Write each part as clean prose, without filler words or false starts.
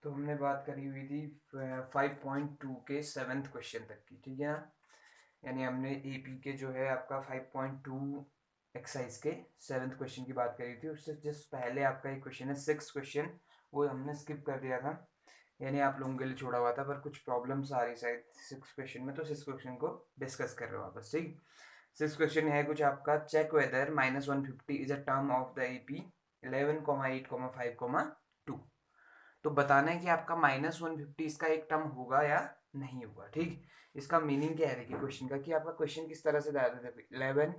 तो हमने बात करी हुई थी 5.2 के 7th क्वेश्चन तक की, ठीक है ना। यानी हमने एपी के जो है आपका 5.2 एक्सरसाइज के 7th क्वेश्चन की बात करी थी। उससे जस्ट पहले आपका एक क्वेश्चन है 6th क्वेश्चन, वो हमने स्किप कर दिया था, यानी आप लोगों के लिए छोड़ा हुआ था, पर कुछ प्रॉब्लम्स आ रही शायद 6th क्वेश्चन में, तो 6th क्वेश्चन को डिस्कस कर रहे हो वापस, ठीक। 6th क्वेश्चन है कुछ आपका, check whether -150 is a term of the AP 11,8,5,2। तो बताना है कि आपका -150 इसका एक टर्म होगा या नहीं होगा, ठीक। इसका मीनिंग क्या है देखिए क्वेश्चन का, कि आपका क्वेश्चन किस तरह से दिया था, 11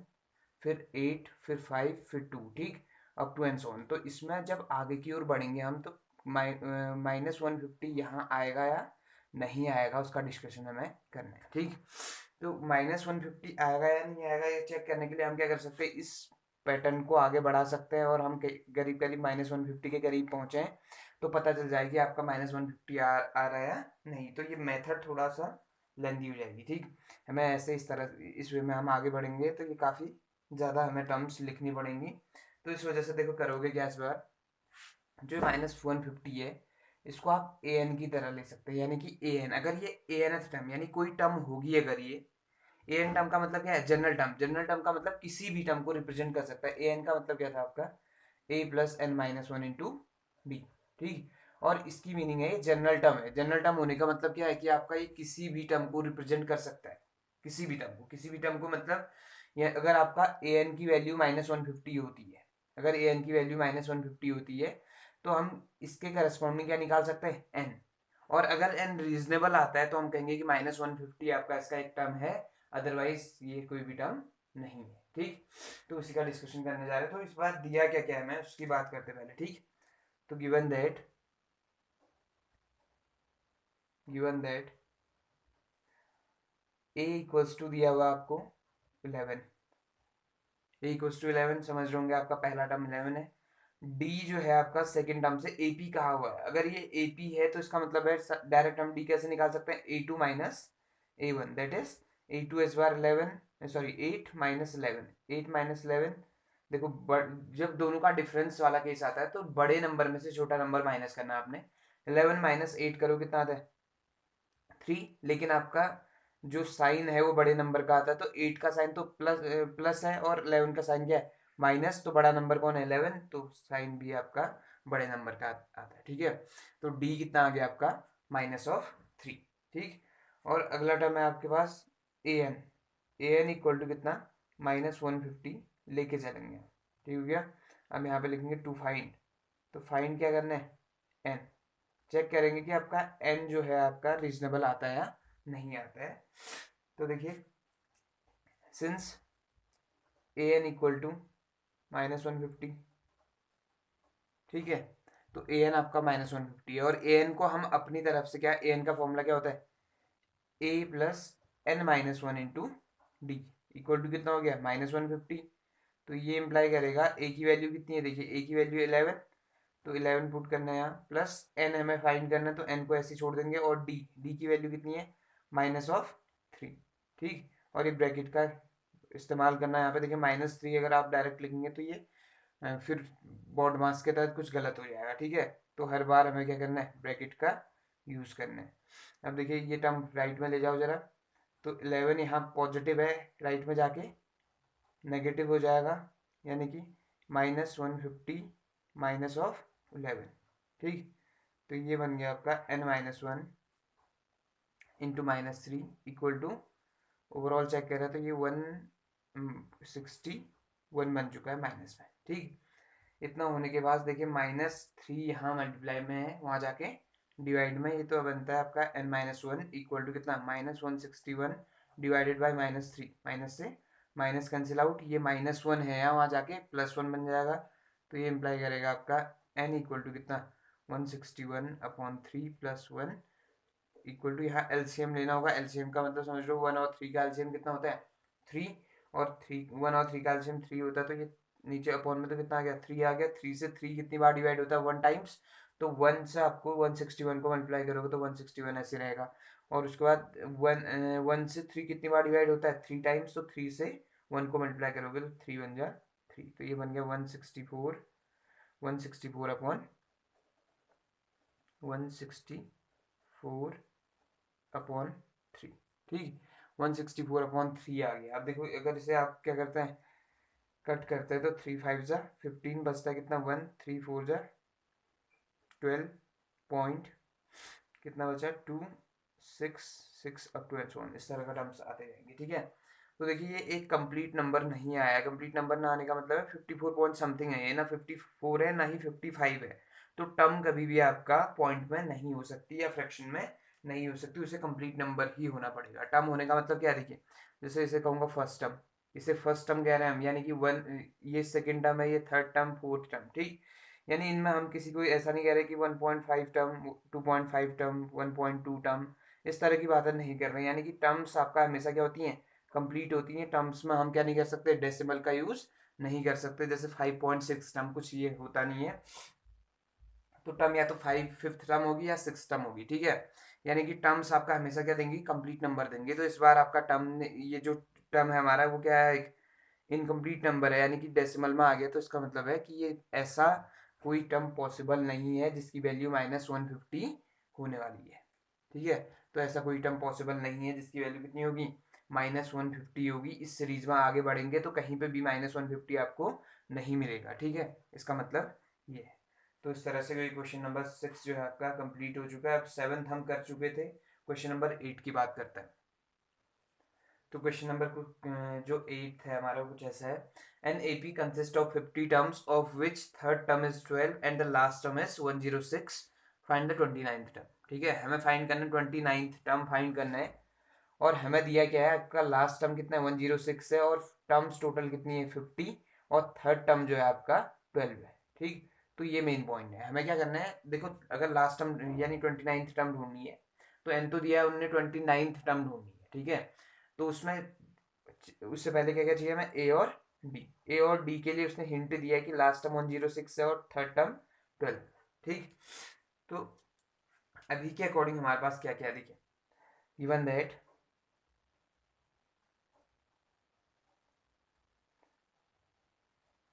फिर 8 फिर 5 फिर 2, ठीक, up to and so on. तो इसमें जब आगे की ओर बढ़ेंगे हम, तो -150 यहाँ आएगा या नहीं आएगा, उसका डिस्कशन हमें करना है, ठीक। तो -150 आएगा या नहीं आएगा, ये चेक करने के लिए हम क्या कर सकते हैं, इस पैटर्न को आगे बढ़ा सकते हैं, और हम करीब करीब -150 के करीब पहुंचे हैं, तो पता चल जाएगी आपका -150 आ रहा है या नहीं। तो ये मेथड थोड़ा सा लेंदी हो जाएगी, ठीक। हमें ऐसे इस तरह इस वे में हम आगे बढ़ेंगे, तो ये काफ़ी ज़्यादा हमें टर्म्स लिखनी पड़ेंगी। तो इस वजह से देखो करोगे क्या इस बार, जो -150 है, इसको आप ए एन की तरह ले सकते हैं, यानी कि ए एन, अगर ये ए एन एथ टर्म यानी कोई टर्म होगी, अगर ये ए एन टर्म का मतलब क्या है, जनरल टर्म। जनरल टर्म का मतलब किसी भी टर्म को रिप्रेजेंट कर सकता है। ए एन का मतलब क्या था आपका, a plus n minus one into b, ठीक। और इसकी मीनिंग है ये जनरल टर्म है। जनरल टर्म होने का मतलब क्या है कि आपका ये किसी भी टर्म को रिप्रेजेंट कर सकता है, किसी भी टर्म को, किसी भी टर्म को मतलब ये, अगर आपका ए एन की वैल्यू -150 होती है, अगर ए एन की वैल्यू -150 होती है, तो हम इसके करस्पॉन्डिंग क्या निकाल सकते हैं, एन। और अगर एन रीजनेबल आता है तो हम कहेंगे कि -150 आपका इसका एक टर्म है, अदरवाइज ये कोई भी टर्म नहीं है, ठीक। तो उसी का डिस्कशन करने जा रहे हैं। तो इस बार दिया क्या क्या है, मैं उसकी बात करते पहले, ठीक। तो given that a equals to दिया हुआ आपको 11, ए इक्वल्स टू 11 समझ रहे होंगे, आपका पहला टर्म 11 है। डी जो है आपका सेकंड टर्म से एपी कहा हुआ है, अगर ये एपी है तो इसका मतलब है डायरेक्ट हम डी कैसे निकाल सकते हैं, a two minus a one, that is a two इस बार 11, सॉरी 8 माइनस 11, 8 माइनस 11। देखो जब दोनों का डिफरेंस वाला केस आता है, तो बड़े नंबर में से छोटा नंबर माइनस करना है आपने। 11 माइनस 8 करो कितना आता है, 3। लेकिन आपका जो साइन है वो बड़े नंबर का आता है, तो 8 का साइन तो प्लस प्लस है, और 11 का साइन क्या है, माइनस। तो बड़ा नंबर कौन है, 11, तो साइन भी आपका बड़े नंबर का आता है, ठीक है। तो डी कितना आ गया आपका, -3, ठीक। और अगला टर्म है आपके पास a n, a n equal to कितना, -150 लेके चलेंगे, ठीक हो गया। अब यहाँ पे लिखेंगे टू फाइंड, तो फाइंड क्या करना है, एन। चेक करेंगे कि आपका एन जो है आपका रीजनेबल आता है या नहीं आता है। तो देखिए, since a n equal to -150, ठीक है, तो ए एन आपका -150 है, और ए एन को हम अपनी तरफ से क्या, ए एन का फॉर्मूला क्या होता है, a plus n minus one into d, equal to कितना हो गया, -150। तो ये इंप्लाई करेगा ए की वैल्यू कितनी है, देखिए ए की वैल्यू 11, तो 11 पुट करना है यहाँ, प्लस एन हमें फाइंड करना है, तो एन को ऐसे छोड़ देंगे, और डी, डी की वैल्यू कितनी है, -3, ठीक। और ये ब्रैकेट का इस्तेमाल करना है यहाँ पे, देखिए -3 अगर आप डायरेक्ट लिखेंगे तो ये फिर बॉड मास के तहत कुछ गलत हो जाएगा, ठीक है। तो हर बार हमें क्या करना है, ब्रैकेट का यूज करना है। अब देखिए ये टर्म राइट में ले जाओ जरा, तो 11 यहाँ पॉजिटिव है, राइट में जाके नेगेटिव हो जाएगा, यानी कि -150 -11, ठीक। तो ये बन गया आपका n-1 into -3 equal to, overall check कर रहे हैं तो ये 161 बन चुका है माइनस में, ठीक। इतना होने के बाद देखिए -3 यहाँ मल्टीप्लाई में है, वहाँ जाके डिवाइड में, ये तो बनता है आपका n-1 इक्वल टू कितना, -161 डिवाइडेड बाई -3, माइनस से माइनस कैंसिल आउट, ये -1 है यहाँ, वहाँ जाके +1 बन जाएगा। तो ये इम्प्लाई करेगा आपका n इक्वल टू कितना, 161/3 + 1 इक्वल टू, यहाँ एलसीएम लेना होगा। एलसीएम का मतलब समझ लो 1 और 3 का एलसीएम कितना होता है, 3, और 1 और 3 का एलसीएम 3 होता है, तो ये नीचे अपॉन में तो कितना आ गया, 3 आ गया। 3 से 3 कितनी बार डिवाइड होता है, 1 टाइम्स, तो 1 से आपको 161 को मल्टीप्लाई करोगे तो 161 ऐसे रहेगा। और उसके बाद 1 से 3 कितनी बार डिवाइड होता है, 3 टाइम्स, तो 3 से 1 को मल्टीप्लाई करोगे तो 3 बन जा 3, तो ये बन गया 164 164 अपॉन 164/3, ठीक, 164/3 आ गया। अब देखो अगर इसे आप क्या करते हैं, कट करते हैं तो 3 5 × 15 बचता है कितना, 1, 3 4 12 पॉइंट कितना बचा, 2 6 6 अप टू एच 1, इस तरह का टर्म्स आते जाएंगे, ठीक है। तो देखिए ये एक कंप्लीट नंबर नहीं आया, कंप्लीट नंबर ना आने का मतलब है 54 पॉइंट समथिंग है, ये ना 54 है ना ही 55 है। तो टर्म कभी भी आपका पॉइंट में नहीं हो सकती या फ्रैक्शन में नहीं हो सकती, उसे कंप्लीट नंबर ही होना पड़ेगा। टर्म होने का मतलब क्या, देखिए जैसे इसे कहूँगा फर्स्ट टर्म, इसे फर्स्ट टर्म कह रहे हैं हम, यानी कि वन, ये सेकेंड टर्म है, ये थर्ड टर्म, फोर्थ टर्म, ठीक। यानी इनमें हम किसी को ऐसा नहीं कह रहे कि 1.5 टर्म, 2.5 टर्म, 1.2 टर्म, इस तरह की बातें नहीं कर रहे हैं। यानी कि टर्म्स आपका हमेशा क्या होती हैं, कंप्लीट होती हैं। टर्म्स में हम क्या नहीं कर सकते, डेसिमल का यूज नहीं कर सकते। जैसे 5.6 टर्म, कुछ ये होता नहीं है। तो टर्म या तो 5th टर्म होगी या 6th टर्म होगी, ठीक है। यानी कि टर्म्स आपका हमेशा क्या देंगी, कंप्लीट नंबर देंगे। तो इस बार आपका टर्म, ये जो टर्म है हमारा, वो क्या है, एक इनकम्प्लीट नंबर है, यानी कि डेसिमल में आ गया। तो इसका मतलब है कि ये ऐसा कोई टर्म पॉसिबल नहीं है जिसकी वैल्यू -150 होने वाली है, ठीक है। तो ऐसा कोई टर्म पॉसिबल नहीं है जिसकी वैल्यू कितनी होगी, -150 होगी। इस सीरीज में आगे बढ़ेंगे तो कहीं पे भी -150 आपको नहीं मिलेगा, ठीक है। इसका मतलब ये है। तो इस तरह से कोई क्वेश्चन नंबर 6 जो है आपका कंप्लीट हो चुका है। अब 7th हम कर चुके थे, क्वेश्चन नंबर 8 की बात करते हैं। तो क्वेश्चन नंबर जो 8 है हमारा, कुछ ऐसा है, an AP consist of 50 terms of which third term is 12 and the last term is 106, find the 29th term, ठीक है। हमें फाइंड करना है 29th टर्म फाइंड करना है, और हमें दिया क्या है, आपका लास्ट टर्म कितना है, 106 है, और टर्म्स टोटल कितनी है, 50, और थर्ड टर्म जो है आपका 12 है, ठीक। तो ये मेन पॉइंट है। हमें क्या करना है, देखो अगर लास्ट टर्म यानी 29th टर्म ढूंढनी है, तो एन तो दिया है उनने, 29th टर्म ढूंढनी है, ठीक है। तो उसमें उससे पहले क्या क्या चाहिए हमें, ए और डी। ए और डी के लिए उसने हिंट दिया है कि लास्ट टर्म 106 है और थर्ड टर्म 12, ठीक। तो अभी के अकॉर्डिंग हमारे पास क्या क्या, देखिए given that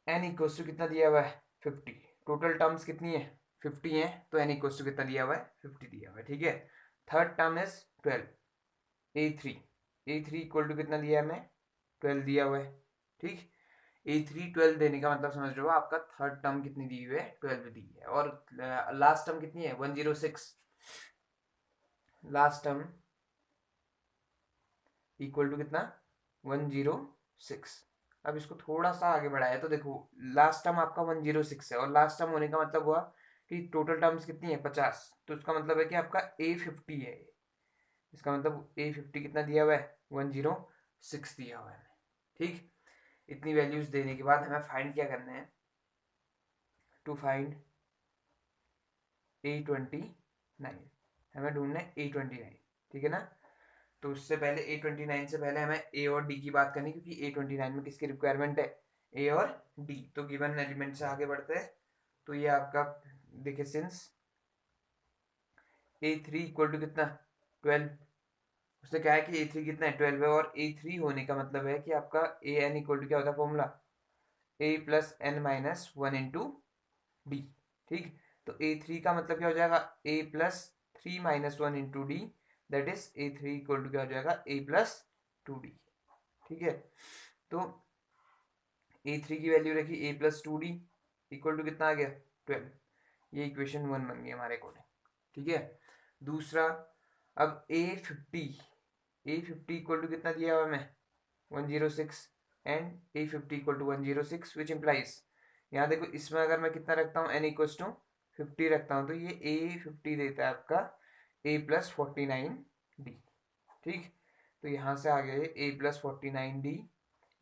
n equals to कितना दिया हुआ है, 50, टोटल टर्म्स कितनी है, 50 है, तो एन इक्वल्स टू कितना दिया हुआ है, 50 दिया हुआ है, ठीक है। Third term is 12, a three equal to कितना दिया है हमें, 12 दिया हुआ है, ठीक। ए3 12 देने का मतलब समझ रहे हो, आपका थर्ड टर्म कितनी दी हुई है, 12 दी है, और लास्ट टर्म कितनी है, 106, लास्ट टर्म इक्वल टू कितना, 106। अब इसको थोड़ा सा आगे बढ़ाया तो देखो लास्ट टर्म आपका 106 है, और लास्ट टर्म होने का मतलब हुआ कि टोटल टर्म्स कितनी है, 50। तो इसका मतलब है कि आपका A50 है। इसका मतलब A50 कितना दिया हुआ है, 106 दिया हुआ है, ठीक। इतनी वैल्यूज देने के बाद हमें फाइंड क्या करना है, टू फाइंड A29, हमें ढूंढना है A29, ठीक है ना। तो उससे पहले A29 से पहले हमें ए और डी की बात करनी, क्योंकि A29 में किसकी रिक्वायरमेंट है, ए और डी। तो गिवन एलिमेंट से आगे बढ़ते हैं। तो ये आपका देखिए, सिंस A3 इक्वल टू कितना, 12, उसने कहा है कि A3 कितना है, 12 है, और A3 होने का मतलब है कि आपका ए एन इक्वल टू क्या होता है फॉर्मूला, A+n-1 इंटू डी, ठीक। तो A3 का मतलब क्या हो जाएगा, A+3-1 into d, that is A3 equal to क्या हो जाएगा, A+2d, ठीक है। तो A3 की वैल्यू रखी A+2d इक्वल टू कितना आ गया, 12। ये इक्वेशन 1 बन गई हमारे अकॉर्डिंग, ठीक है। दूसरा, अब A50 इक्वल टू कितना दिया हुआ हमें, 106, and A50 equal to 106, which implies, यहाँ देखो इसमें अगर मैं कितना रखता हूँ, n इक्वल टू 50 रखता हूँ, तो ये A50 देता है आपका A+49d, ठीक। तो यहाँ से आ गया ये A+49d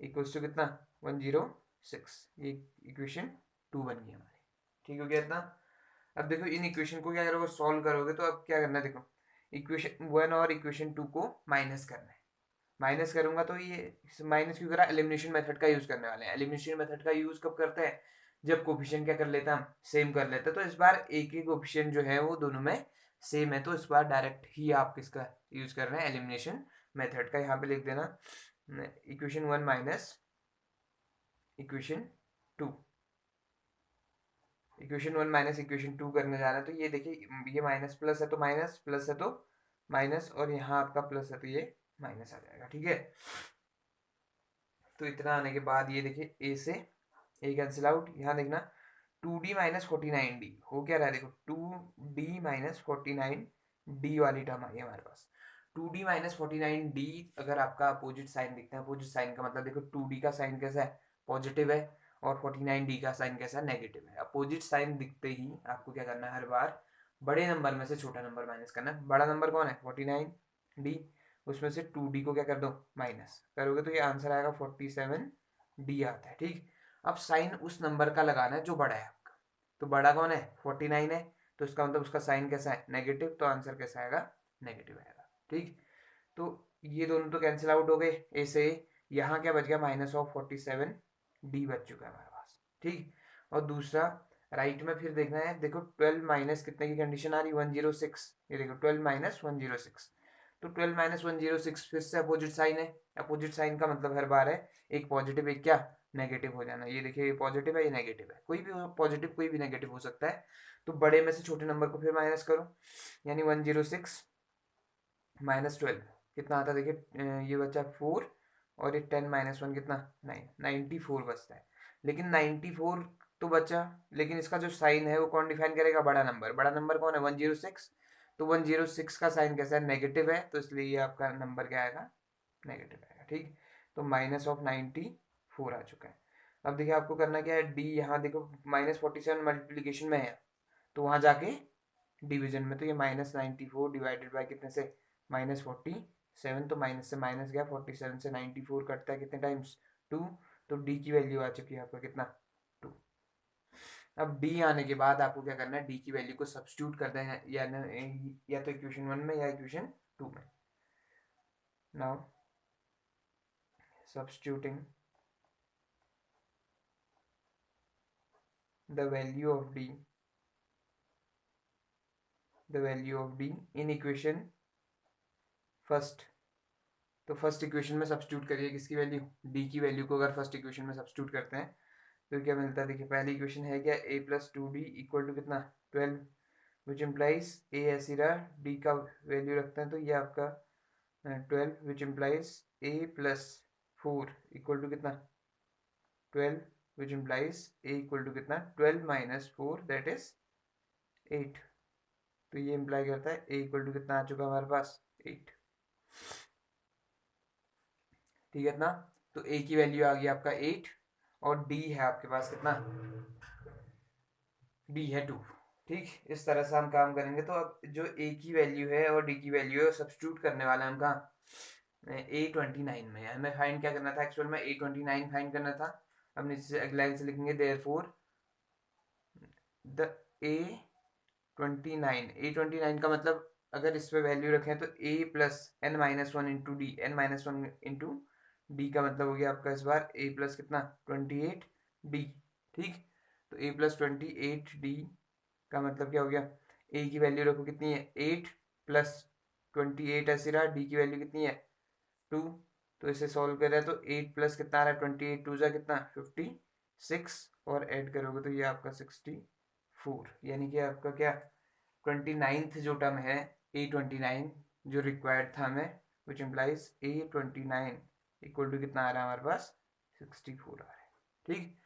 इक्वल्स टू कितना, 106। ये इक्वेशन 2 बन गई हमारी, ठीक हो गया इतना। अब देखो इन इक्वेशन को क्या करोगे, सॉल्व करोगे, तो अब क्या करना है, देखो इक्वेशन 1 और इक्वेशन 2 को माइनस करना है। माइनस करूंगा तो ये माइनस क्यों करा, एलिमिनेशन मेथड का यूज करने वाले हैं। एलिमिनेशन मेथड का यूज कब करते हैं, जब कोफिशिएंट क्या कर लेता हम, सेम कर लेते हैं। तो इस बार एक ही कोफिशिएंट जो है वो दोनों में सेम है, तो इस बार डायरेक्ट ही आप किसका यूज कर रहे हैं, एलिमिनेशन मेथड का। यहाँ पे लिख देना equation 1 minus equation 2 equation 1 minus equation 2 करने जा रहे हैं, तो ये देखिए ये माइनस प्लस है तो माइनस, प्लस है तो माइनस, और यहाँ आपका प्लस है तो ये माइनस आ जाएगा, ठीक है। तो इतना आने के बाद ये देखिए ए से ए कैंसिल आउट, यहाँ देखना 2d माइनस 49d हो क्या रहा है, देखो 2d माइनस 49d वाली टर्म आई है हमारे पास। 2d माइनस 49d अगर आपका अपोजिट साइन दिखता है, अपोजिट साइन का मतलब देखो 2d का साइन कैसा है, पॉजिटिव है, और 49d का साइन कैसा है, नेगेटिव है। अपोजिट साइन दिखते ही आपको क्या करना है, हर बार बड़े नंबर में से छोटा नंबर माइनस करना है। बड़ा नंबर कौन है, 49d, उसमें से 2d को क्या कर दो, माइनस करोगे तो ये आंसर आएगा 47d आता है, ठीक। अब साइन उस नंबर का लगाना है जो बड़ा है आपका, तो बड़ा कौन है, 49 है, तो इसका मतलब उसका साइन कैसा है, नेगेटिव, तो आंसर कैसा आएगा, नेगेटिव आएगा, ठीक। तो ये दोनों तो कैंसिल आउट हो गए ए से, यहाँ क्या बच गया, माइनस ऑफ 47d बच चुका है हमारे पास, ठीक। और दूसरा राइट में फिर देखना है, देखो 12 माइनस कितने की कंडीशन आ रही, 106, ये देखो 12 माइनस 106, तो 12 माइनस 106 फिर से अपोजिट साइन है। अपोजिट साइन का मतलब हर बार है एक पॉजिटिव एक क्या, नेगेटिव हो जाना। ये देखिए ये पॉजिटिव है, ये नेगेटिव है, कोई भी पॉजिटिव कोई भी नेगेटिव हो सकता है। तो बड़े में से छोटे नंबर को फिर माइनस करो, यानी 106 माइनस 12 कितना आता है, देखिए ये बचा 4, और ये 10 माइनस 1 कितना, 9, 94 बचता है। लेकिन 94 तो बचा, लेकिन इसका जो साइन है वो कौन डिफाइन करेगा, बड़ा नंबर। बड़ा नंबर कौन है, 106, तो 106 का साइन कैसा है, नेगेटिव है, तो इसलिए ये आपका नंबर क्या आएगा, नेगेटिव आएगा, ठीक। तो माइनस ऑफ 94 आ चुका है। अब देखिए आपको करना क्या है, डी यहाँ देखो -47 मल्टीप्लीकेशन में है, तो वहां जाके डिवीजन में, तो ये -94 डिवाइडेड बाय कितने से, -47, तो माइनस से माइनस गया, 47 से 94 कटता है कितने टाइम्स, 2, तो डी की वैल्यू आ चुकी है आपका कितना, 2। अब डी आने के बाद आपको क्या करना है, डी की वैल्यू को सब्स्टिट्यूट कर देना, या तो इक्वेशन 1 में या इक्वेशन 2 में। Now substituting the value of d in equation first, तो फर्स्ट इक्वेशन में सब्स्टिट्यूट करिए किसकी वैल्यू, डी की वैल्यू को अगर फर्स्ट इक्वेशन में सब्स्टिट्यूट करते हैं तो क्या मिलता है, देखिए पहली इक्वेशन है क्या, a plus 2d equal to कितना, 12, विच इम्प्लाइज a ऐसी रहा, d का वैल्यू रखते हैं तो ये आपका 12, which implies a plus 4 equal to कितना, 12, which implies a equal to कितना, 12 माइनस 4 दैट इज 8, तो ये इम्प्लाई करता है a इक्वल टू कितना आ चुका हमारे पास, 8, ठीक है ना। तो a की वैल्यू आ गई आपका 8, और d है आपके पास कितना, d है 2, ठीक। इस तरह से हम काम करेंगे। तो अब जो a की वैल्यू है और d की वैल्यू है सब्स्टिट्यूट करने वाला है हम कहाँ, A29 में। हमें फाइंड क्या करना था, एक्चुअल में A29 फाइंड करना था। अब नीचे से अगला लाइन से लिखेंगे देयरफॉर द A29 का मतलब अगर इस पे वैल्यू रखें तो a plus n minus one into d, n minus one into d का मतलब हो गया आपका इस बार a प्लस कितना 28d, ठीक। तो a प्लस 28d का मतलब क्या हो गया, a की वैल्यू रखो कितनी है 8 प्लस 28 ऐसे रहा, d की वैल्यू कितनी है 2, तो इसे सॉल्व करें तो 8 प्लस कितना आ रहा है 28 टू जा कितना 56, और ऐड करोगे तो ये आपका 64, यानी कि आपका क्या 29th जो टर्म है A29 जो रिक्वायर्ड था हमें, which implies A29 equal to कितना आ रहा है हमारे पास 64 आ रहा है, ठीक।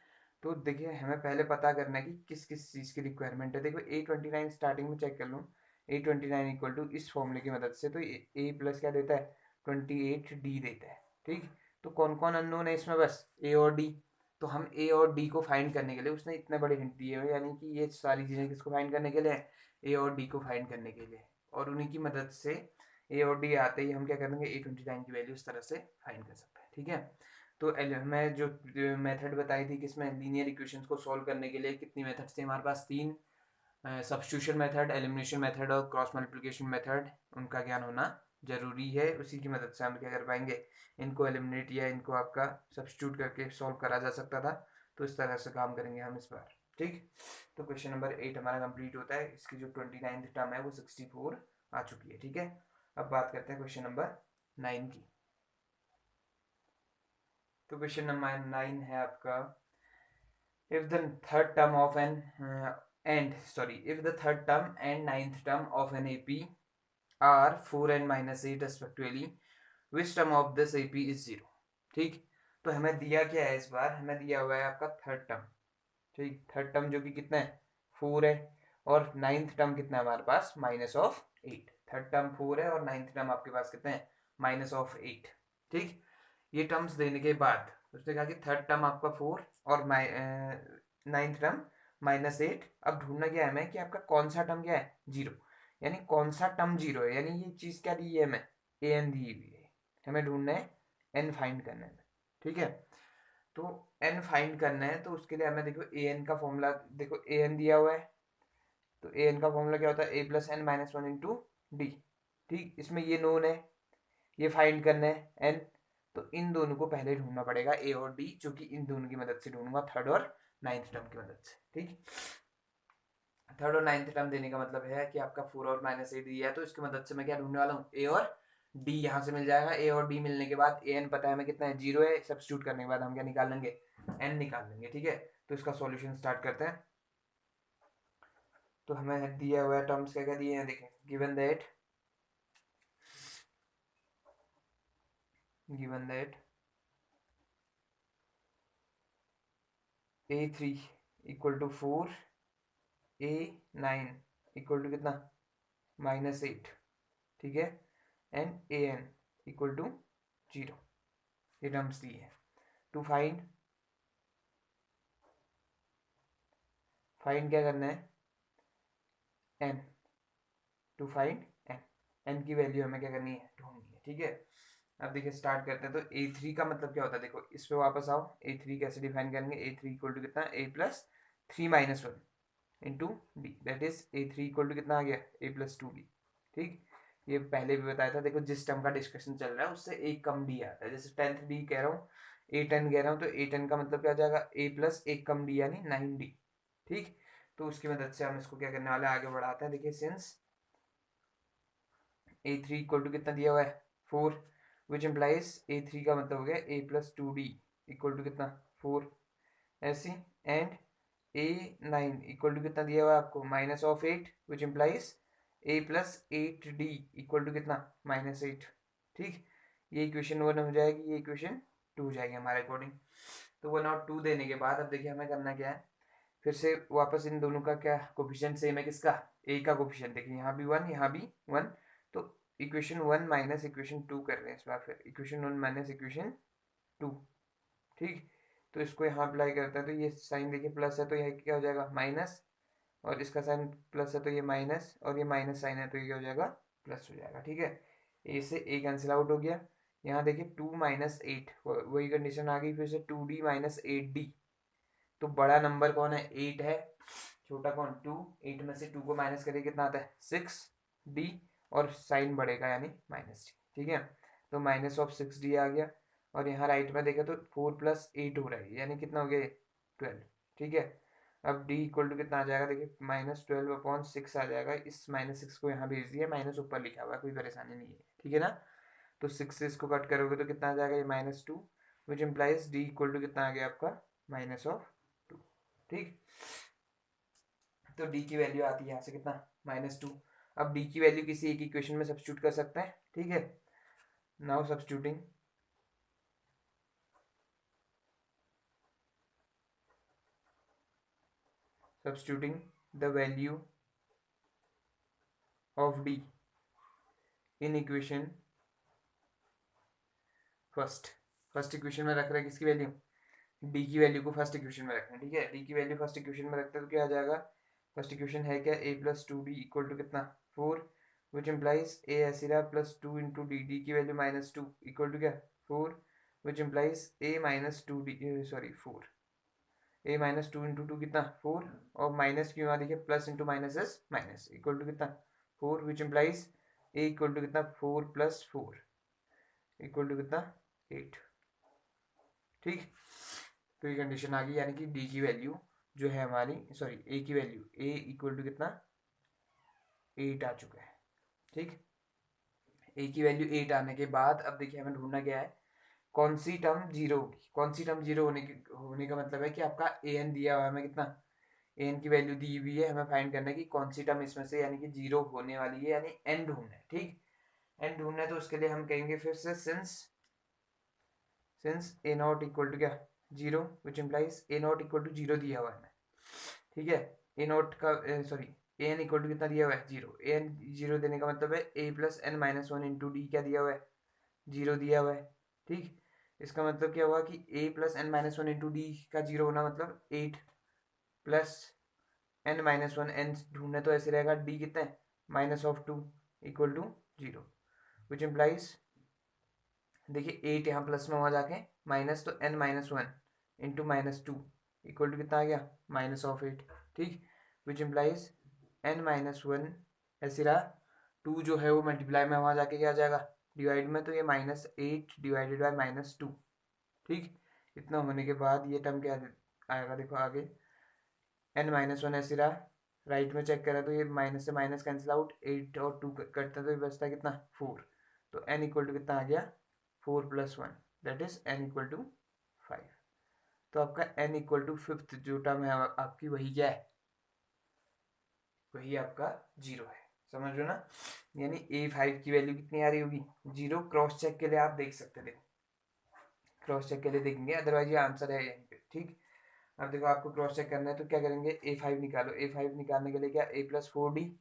तो देखिए हमें पहले पता करना है कि किस किस चीज़ की रिक्वायरमेंट है। देखो A29 स्टार्टिंग में चेक कर लूँ, A29 इक्वल टू इस फॉर्मूले की मदद से, तो A प्लस क्या देता है 28d देता है, ठीक। तो कौन कौन अननोन है इसमें, बस A और D। तो हम A और D को फाइंड करने के लिए उसने इतने बड़े हिंट दिए हुए, यानी कि ये सारी चीज़ें किसको फाइंड करने के लिए, ए और डी को फाइंड करने के लिए, और उन्हीं की मदद से ए और डी आते ही हम क्या करेंगे A29 की वैल्यू इस तरह से फाइंड कर सकते हैं, ठीक है। तो मैं जो मेथड बताई थी किसमें, लीनियर इक्वेशंस को सॉल्व करने के लिए कितनी मेथड्स थे हमारे पास, 3, सब्स्टिट्यूशन मेथड, एलिमिनेशन मेथड और क्रॉस मल्टीप्लिकेशन मेथड, उनका ज्ञान होना जरूरी है। उसी की मदद से हम क्या कर पाएंगे, इनको एलिमिनेट या इनको आपका सब्स्टिट्यूट करके सॉल्व करा जा सकता था। तो इस तरह से काम करेंगे हम इस बार, ठीक। तो क्वेश्चन नंबर 8 हमारा कंप्लीट होता है। इसकी जो 29th टर्म है वो 64 आ चुकी है, ठीक है। अब बात करते हैं क्वेश्चन नंबर 9 की। क्वेश्चन नंबर 9 है आपका, if the third term of an and sorry, if the third term and ninth term of an AP are 4 and minus 8 respectively, which term of this AP is 0. ठीक, तो हमें दिया क्या है, इस बार हमें दिया हुआ है आपका थर्ड टर्म. ठीक, थर्ड टर्म जो कि कितना है 4 है, और नाइन्थ टर्म कितना है हमारे पास -8. थर्ड टर्म 4 है और नाइन्थ टर्म आपके पास कितना है -8. ठीक, ये टर्म्स देने के बाद उसने कहा कि थर्ड टर्म आपका 4 और नाइन्थ टर्म -8. अब ढूंढना क्या है हमें कि आपका कौन सा टर्म क्या है 0, यानी कौन सा टर्म 0 है, यानी ये चीज़ क्या दी है हमें, ए एन दी हुई है, हमें ढूंढना है एन फाइंड करना है. ठीक है, तो एन फाइंड करना है, तो उसके लिए हमें देखो ए एन का फॉर्मूला, देखो ए एन दिया हुआ है, तो ए एन का फॉर्मूला क्या होता है, a plus n minus one into d. ठीक, इसमें ये नोन है, ये फाइंड करना है एन, तो इन दोनों को पहले ढूंढना पड़ेगा ए और डी, जो कि इन दोनों की मदद से ढूंढूंगा, थर्ड और नाइन्थ टर्म की मदद से. ठीक, थर्ड और नाइन्थ टर्म देने का मतलब है कि आपका 4 और -8 दिया है, तो इसकी मदद से मैं क्या ढूंढने वाला हूँ, ए और डी यहाँ से मिल जाएगा. ए और डी मिलने के बाद ए एन पता है हमें कितना है 0 है, सब्स्टिट्यूट करने के बाद हम क्या निकाल लेंगे, एन निकाल लेंगे. ठीक है, तो इसका सॉल्यूशन स्टार्ट करते हैं. तो हमें दिया हुआ है टर्म्स क्या क्या दिए हैं, देखें, given that A3 equal to 4, A9 equal to कितना -8. ठीक है, एंड AN इक्वल टू 0. ये टर्म्स दिए हैं. टू फाइंड क्या करना है, n. टू फाइंड n की वैल्यू हमें क्या करनी है, ढूंढनी है. ठीक है, अब देखिए स्टार्ट करते हैं. तो A3 का मतलब क्या होता है, देखो इस पे वापस आओ. A3 कैसे डिफाइन करेंगे, A3 इक्वल टू कितना, a plus 3 minus 1 into d, that is A3 equal to कितना आ गया, a प्लस 2d. ठीक, ये पहले भी बताया था. देखो जिस टर्म का डिस्कशन चल रहा है उससे एक कम डी आता है. जैसे 10th डी कह रहा हूँ, A10 कह रहा हूँ, तो A10 का मतलब क्या आ जाएगा, a प्लस एक कम डी यानी 9d. ठीक, तो उसकी मदद से हम इसको क्या करने वाले हैं, आगे बढ़ाते हैं. देखिए सिंस A3 इक्वल टू कितना दिया हुआ है 4, विच इम्प्लाइज A3 का मतलब हो गया a plus 2d equal to कितना 4 ऐसी, एंड A9 इक्वल टू कितना दिया हुआ है आपको -8, which implies a plus 8d equal to कितना -8. ठीक, ये इक्वेशन 1 हो जाएगी, ये इक्वेशन 2 हो जाएगी हमारे अकॉर्डिंग. तो 1 और 2 देने के बाद अब देखिए हमें करना क्या है, फिर से वापस इन दोनों का क्या कोफिशिएंट सेम है, किसका, a का कोफिशिएंट. देखिए यहाँ भी 1, यहाँ भी 1, तो इक्वेशन 1 माइनस इक्वेशन 2 कर रहे हैं इस बार, फिर इक्वेशन 1 माइनस इक्वेशन 2. ठीक, तो इसको यहाँ अप्लाई करते हैं, तो ये साइन देखिए प्लस है, तो यह क्या हो जाएगा माइनस, और इसका साइन प्लस है तो ये माइनस, और ये माइनस साइन है तो ये क्या हो जाएगा, प्लस हो जाएगा. ठीक है, ए से ए कैंसिल आउट हो गया. यहाँ देखिए 2 माइनस 8, वही कंडीशन आ गई फिर से, 2d माइनस 8d. तो बड़ा नंबर कौन है, 8 है, छोटा कौन 2. 8 में से 2 को माइनस करिए कितना आता है 6d, और साइन बढ़ेगा यानी -d. ठीक है, तो -6d आ गया, और यहाँ राइट में देखा तो 4 प्लस 8 हो रहा है, यानी कितना हो गया 12. ठीक है, अब d इक्वल टू कितना आ जाएगा, देखिए -12/6 आ जाएगा. इस -6 को यहाँ भेज दिया, माइनस ऊपर लिखा हुआ है, कोई परेशानी नहीं है. ठीक है ना, तो 6 से इसको कट करोगे तो कितना आ जाएगा, ये -2, which implies d equal to कितना आ गया आपका -2. ठीक, तो d की वैल्यू आती है यहाँ से कितना -2. अब d की वैल्यू किसी एक इक्वेशन में सब्स्टिट्यूट कर सकते हैं. ठीक है, now substituting the value of d in equation first equation में रख रहे हैं किसकी वैल्यू, d की वैल्यू को फर्स्ट इक्वेशन में रखना है. ठीक है, d की वैल्यू फर्स्ट इक्वेशन में रखते हैं तो क्या आ जाएगा, फर्स्ट इक्वेशन है क्या, a plus 2d equal to कितना 4, विच इम्प्लाइज a ऐसी रहा प्लस 2 इंटू डी, डी की वैल्यू -2 इक्वल टू क्या 4, which implies a -2d, sorry 4, a -2 into 2 कितना 4, और माइनस क्यों आ, देखिए plus into minus is minus, equal to कितना 4, which implies a equal to कितना 4 प्लस 4 इक्वल टू कितना 8. ठीक, तो ये कंडीशन आ गई, यानी कि d की वैल्यू जो है हमारी, सॉरी a की वैल्यू a इक्वल टू कितना 8 आ चुका है. ठीक, a की वैल्यू 8 आने के बाद अब देखिए हमें ढूंढना क्या है, कौन सी टर्म 0 होगी. कौन सी टर्म 0 होने का मतलब है कि आपका an दिया हुआ है हमें कितना एन की वैल्यू दी हुई है, हमें फाइंड करना है कि कौन सी टर्म इसमें से यानी कि जीरो होने वाली है, यानी एन ढूंढना है। ठीक, एन ढूंढना है तो उसके लिए हम कहेंगे फिर से since a not equal to क्या zero, which implies a not equal to zero दिया हुआ है हमें। ठीक है, ए नॉट का sorry a n equal to कितना दिया हुआ है जीरो, ए एन जीरो देने का मतलब है a plus n minus one into d क्या दिया हुआ है जीरो दिया हुआ है। ठीक, इसका मतलब क्या हुआ कि a plus n minus one into d का जीरो होना मतलब 8 plus n minus one, n ढूंढने तो ऐसे रहेगा डी कितना है minus of two equal to zero, which implies देखिए 8 यहाँ प्लस में वहाँ जाके माइनस, तो n minus one into minus two equal to कितना आ गया माइनस ऑफ 8। ठीक, which implies n minus one ऐसे रहा, टू जो है वो मल्टीप्लाई में वहाँ जाके क्या आ जाएगा डिवाइड में, तो ये minus 8 divided by minus two. ठीक, इतना होने के बाद ये टर्म क्या आएगा देखो आगे, एन माइनस वन ऐसे रहा, राइट में चेक करा तो ये माइनस से माइनस कैंसिल आउट, 8 और 2 करते तो ये बचता है कितना 4, तो एन इक्वल टू कितना आ गया 4 plus one, that is n equal to 5। तो आपका एन इक्वल टू फिफ्थ जो टर्म है आपकी वही क्या है, वही आपका जीरो है। समझ लो ना, यानी A5 की वैल्यू कितनी आ रही होगी जीरो। क्रॉस चेक के लिए आप देख सकते थे, क्रॉस चेक के लिए देखेंगे, अदरवाइज ये आंसर है यहीं पे। ठीक, अब देखो आपको क्रॉस चेक करना है तो क्या करेंगे A5 निकालो, A5 निकालने के लिए क्या a प्लस फोर डी,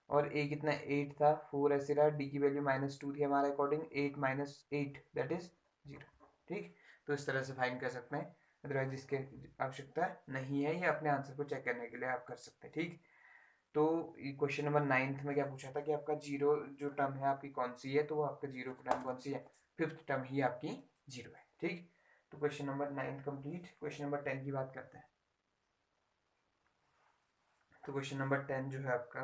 और a कितना 8 था, 4 ऐसे रहा, d की वैल्यू माइनस टू थी हमारे according, 8 minus at that is zero. ठीक, तो इस तरह से फाइंड कर सकते हैं, अदरवाइज इसकी आवश्यकता नहीं है, ये अपने आंसर को चेक करने के लिए आप कर सकते हैं। ठीक, तो क्वेश्चन नंबर 9 में क्या पूछा था कि आपका जीरो जो टर्म है आपकी कौन सी है, तो वो आपका जीरो टर्म कौन सी है, फिफ्थ टर्म ही आपकी जीरो है। ठीक, तो question number 9 complete. Question number 10 की बात करते हैं। तो क्वेश्चन नंबर 10 जो है आपका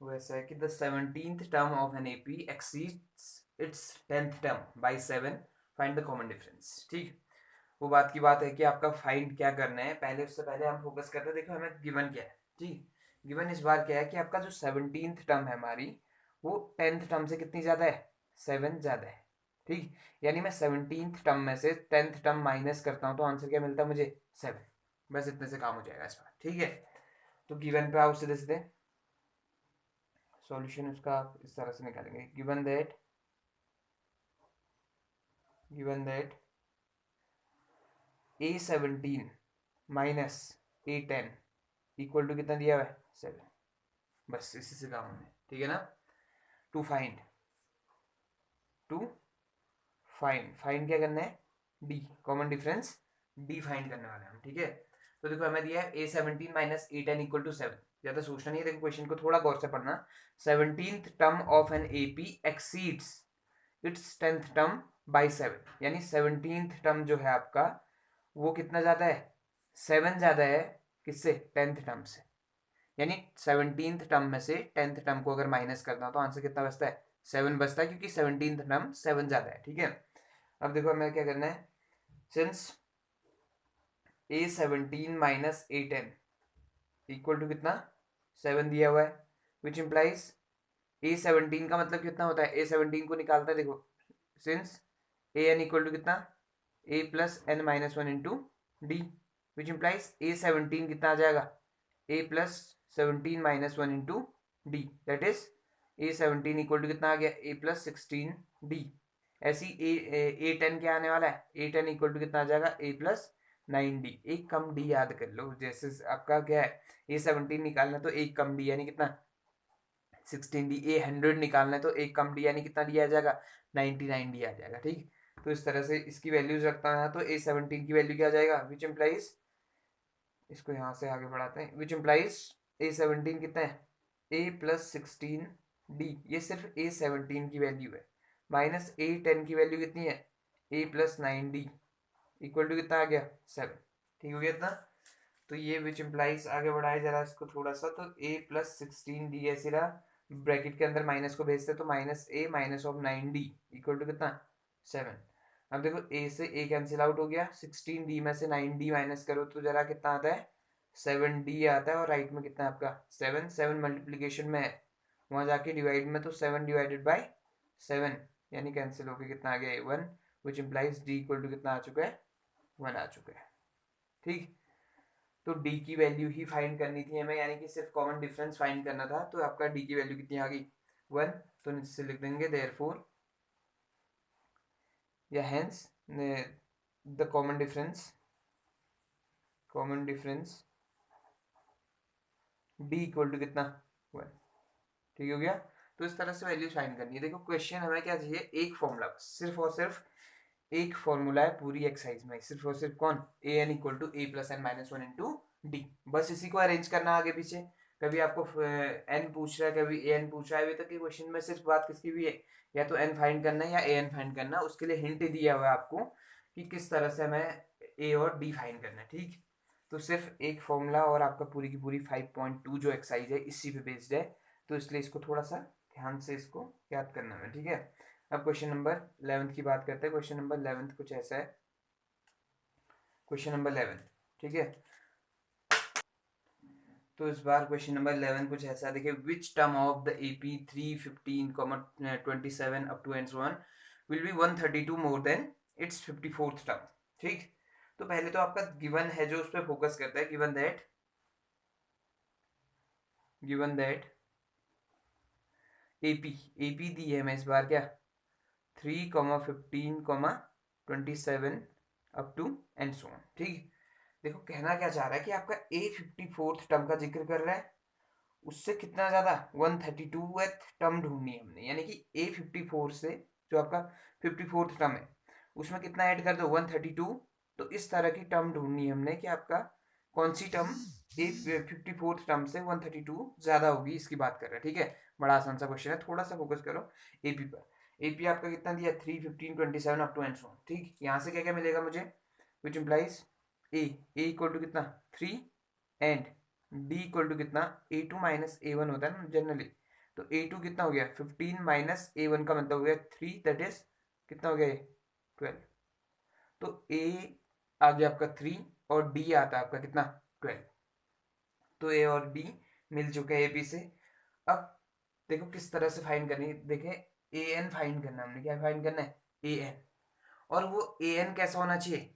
वो ऐसा है कि the 17th term of an AP exceeds its 10th term by 7, find the common difference. ठीक, वो बात की बात है कि आपका फाइंड क्या करना है, पहले उससे पहले हम फोकस करते हैं, देखो हमें गिवन क्या है। ठीक, गिवन इस बार क्या है कि आपका जो 17th टर्म है हमारी, वो 10th टर्म से कितनी ज्यादा है 7 ज्यादा है। ठीक, यानी मैं 17th टर्म में से 10th टर्म माइनस करता हूँ तो आंसर क्या मिलता है मुझे 7, बस इतने से काम हो जाएगा इस बार। ठीक है, तो गिवन पे आओ सीधे सीधे सॉल्यूशन उसका आप इस तरह से निकालेंगे, given that A17 minus A10 equal to कितना दिया हुआ है 7, बस इसी से काम होना है। ठीक है ना, टू फाइंड फाइंड क्या करना है D common difference, D find करने वाले हम। ठीक है, तो देखो हमें दिया है A17 minus A10 equal to 7, ज्यादा सोचना नहीं है, देखो क्वेश्चन को थोड़ा गौर से पढ़ना। 17th term of an AP exceeds its 10th term by 7, यानी 17th टर्म जो है आपका वो कितना ज्यादा है 7 ज्यादा है किससे 10th टर्म से, यानी 17th टर्म में से 10th टर्म को अगर माइनस करना हो तो आंसर कितना बचता है 7 बचता है, क्योंकि 17th टर्म 7 ज्यादा है। ठीक है, अब देखो हमें क्या करना है, since A17 minus A10 equal to कितना 7 दिया हुआ है, विच इम्प्लाइज A17 का मतलब कितना होता है, A17 को निकालता है देखो, सिंस AN इक्वल टू कितना A plus n minus one into d, which implies A17 कितना आ जाएगा A plus 17 minus one into d, that is A17 equal to कितना आ गया A प्लस 16 डी। ऐसी A10 क्या आने वाला है, A10 इक्वल टू कितना आ जाएगा A प्लस 9 डी। एक कम डी याद कर लो, जैसे आपका क्या है A17 निकालना तो एक कम डी यानी कितना 16 डी, A100 निकालना है तो एक कम डी यानी कितना डी आ जाएगा 99 डी आ जाएगा। ठीक, तो इस तरह से इसकी वैल्यूज रखता है, तो A17 की वैल्यू क्या आ जाएगा, विच इम्प्लाइज इसको यहाँ से आगे बढ़ाते हैं, विच इम्प्लाइज A17 कितना है A प्लस 16 डी, ये सिर्फ A17 की वैल्यू है, माइनस A10 की वैल्यू कितनी है A plus 9 d equal to कितना आ गया 7। ठीक हो गया इतना, तो ये विच इम्प्लाइज आगे बढ़ाए जरा इसको थोड़ा सा, तो A प्लस 16 डी ऐसे रहा, ब्रैकेट के अंदर माइनस को भेजते तो minus A minus of 9 d equal to कितना 7। अब देखो A से A कैंसिल आउट हो गया, 16 डी में से 9 डी माइनस करो तो जरा कितना आता है 7 डी आता है, और राइट में कितना है आपका 7, 7 मल्टीप्लीकेशन में है, वहां जाके डिवाइड में तो 7 डिवाइडेड बाई 7 यानी कैंसिल होकर कितना आ गया 1, which implies D equal to कितना आ चुका है 1 आ चुका है। ठीक, तो डी की वैल्यू ही फाइंड करनी थी हमें, यानी कि सिर्फ कॉमन डिफरेंस फाइंड करना था। तो आपका डी की वैल्यू कितनी आ गई 1, तो नीचे से लिख देंगे देयरफॉर या hence the common difference d equal to कितना 1। ठीक हो गया। तो इस तरह से वैल्यू फाइंड करनी है। देखो क्वेश्चन हमें क्या चाहिए, एक फॉर्मूला, सिर्फ और सिर्फ एक फॉर्मूला है पूरी एक्सरसाइज में, सिर्फ और सिर्फ कौन, a n equal to a plus n minus one into d. बस इसी को अरेंज करना आगे पीछे। कभी आपको एन पूछ रहा है, कभी ए एन पूछ रहा है। अभी तक के क्वेश्चन में सिर्फ बात किसकी हुई है, या तो एन फाइंड करना है या ए एन फाइंड करना है। उसके लिए हिंट दिया हुआ है आपको कि किस तरह से हमें ए और डी फाइंड करना है। ठीक, तो सिर्फ एक फॉर्मूला और आपका पूरी की पूरी 5.2 जो एक्सरसाइज है इसी पे बेस्ड है। तो इसलिए इसको थोड़ा सा ध्यान से इसको याद करना है। ठीक है, अब क्वेश्चन नंबर 11 की बात करते हैं। क्वेश्चन नंबर 11 कुछ ऐसा है। क्वेश्चन नंबर 11, ठीक है। तो इस बार क्वेश्चन नंबर 11 कुछ ऐसा है। देखिए, which term of the AP 3, 15, 27 up to and so on will be 132 more than its 54th term. ठीक, तो पहले तो आपका गिवन है जो उस पर फोकस करता है। गिवन दैट एपी दी है हमें इस बार क्या 3, 15, 27 up to and so on. ठीक, देखो कहना क्या चाह रहा है कि आपका ए 54th टर्म का जिक्र कर रहा है, उससे कितना ज्यादा 132th टर्म ढूंढनी है हमने। यानी कि ए 54 से जो आपका 54th टर्म है उसमें कितना ऐड कर दो 132। तो इस तरह की टर्म ढूंढनी है हमने कि आपका कौन सी टर्म ए 54th टर्म से 132 ज्यादा होगी, इसकी बात कर रहे हैं। ठीक है, बड़ा आसान सा क्वेश्चन है, थोड़ा सा फोकस करो एपी पर। एपी आपका कितना दिया 3, 15, 27 अप टू एंड सो। ठीक, यहाँ से क्या क्या मिलेगा मुझे, which implies a equal to कितना 3 एंड डी इक्वल टू कितना A2 माइनस A1 होता है ना जनरली। तो A2 कितना हो गया 15 माइनस A1 का मतलब हो गया 3, दैट इज कितना हो गया 12। तो A आ गया आपका 3 और D आता है आपका कितना 12। तो A और D मिल चुके हैं AP से। अब देखो किस तरह से फाइंड करनी है। देखें, ए एन फाइंड करना है हमने। क्या फाइंड करना है, ए एन। और वो ए एन कैसा होना चाहिए,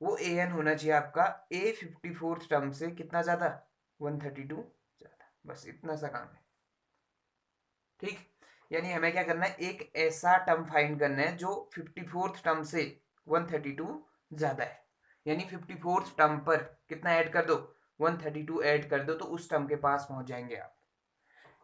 वो ए एन होना चाहिए आपका ए 54th टर्म से कितना ज्यादा 132 ज्यादा। बस इतना सा काम है। ठीक, यानी हमें क्या करना है, एक ऐसा टर्म फाइंड करना है जो 54th टर्म से 132 ज्यादा है। यानी 54th टर्म पर कितना ऐड कर दो 132 ऐड कर दो, तो उस टर्म के पास पहुंच जाएंगे आप।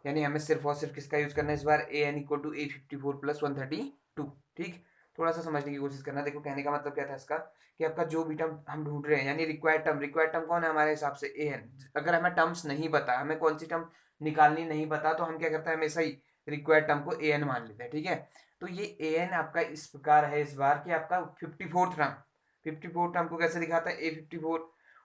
यानी हमें सिर्फ और सिर्फ किसका यूज करना है इस बार, a n equal to A54 plus 132। ठीक, थोड़ा सा समझने की कोशिश करना। देखो कहने का मतलब क्या था इसका, कि आपका जो भी टर्म हम ढूंढ रहे हैं, यानी रिक्वायर्ड टर्म कौन है हमारे हिसाब से ए एन। अगर हमें टर्म्स नहीं पता, हमें कौन सी टर्म निकालनी नहीं पता, तो हम क्या करते हैं हमेशा ही रिक्वायर्ड टर्म को ए एन मान लेते हैं। ठीक है, तो ये ए एन आपका इस प्रकार है इस बार कि आपका 54th टर्म को कैसे दिखाता है A54,